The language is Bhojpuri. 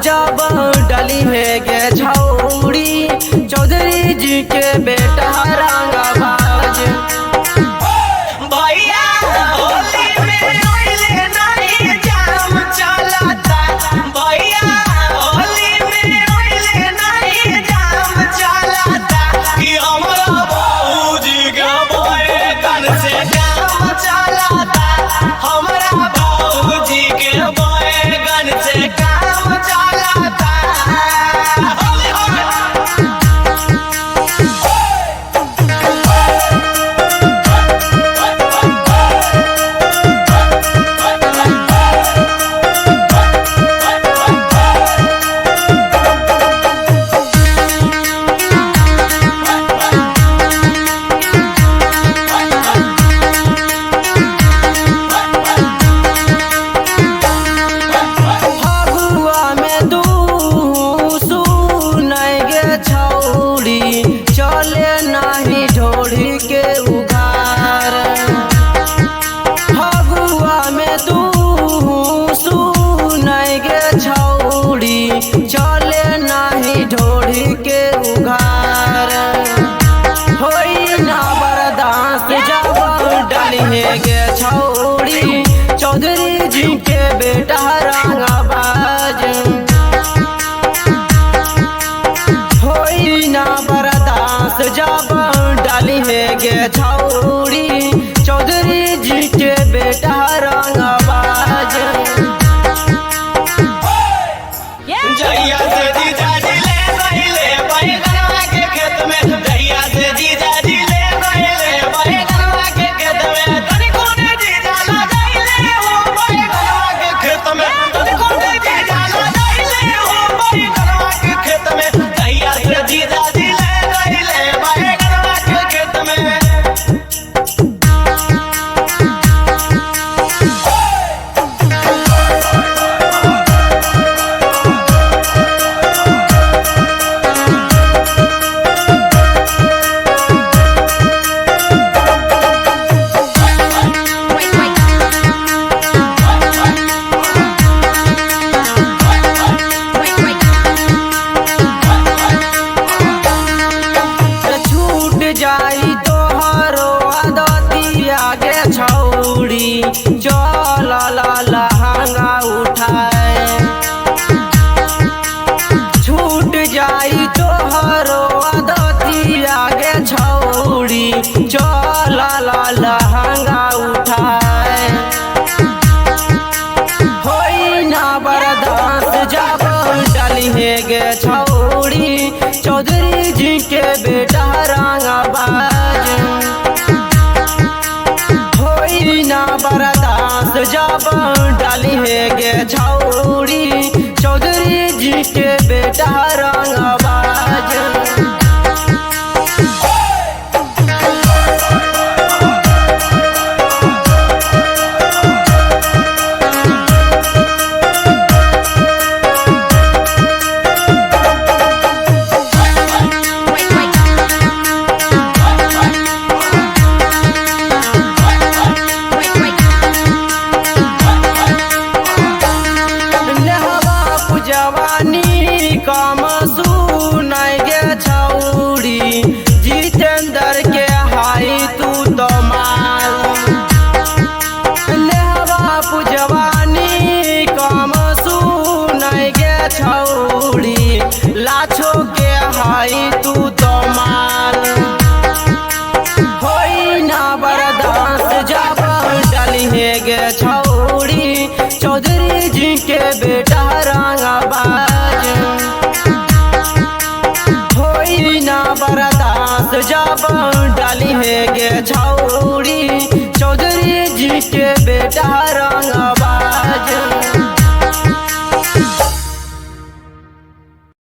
जब डली है गे छौड़ी चौधरी जी के बेटा रंगबाज। भैया होली में ओइले नहीं जाम चलता, भैया होली में ओइले नहीं जाम चलता कि हमरा बाबूजी के बैगन से काम चलता, हमरा बाबूजी के बैगन से काम चलता। होली होली चले नहीं ढोड़ी के उघार, फगुआ में तू सुनय गे छौड़ी चले नहीं ढोड़ी के उघार। होई ना बर्दाश्त जब डली गे छौड़ी चौधरी जी के बेटा रंगबाज। होई ना बर्दाश्त जब डाली है गे छौड़ी चौधरी जी के बेटा रंगबाज। जहिया से जीजा जी ले गइले बैगनवा के खेत में, जहिया से जीजा जी ले गइले बैगनवा के खेत में, तनिको ने जीजा लगाइले हो बैगनवा के खेत में, तनिको ने जीजा लगाइले हो बैगनवा के खेत में, जहिया से जीजा जी ले गइले बैगनवा के खेत में। जाई तोहरो आदतिया गे छौड़ी चल लहंगा उठाए, छूट जाई तोहरो आदतिया गे छौड़ी चल लहंगा उठाए। होई ना बर्दाश्त जब डली है गे छौड़ी चौधरी जी के बेटा रंगबाज। होई ना बर्दाश्त जब डाली है गे छौड़ी चौधरी जी के बेटा रंगबाज। जवानी कम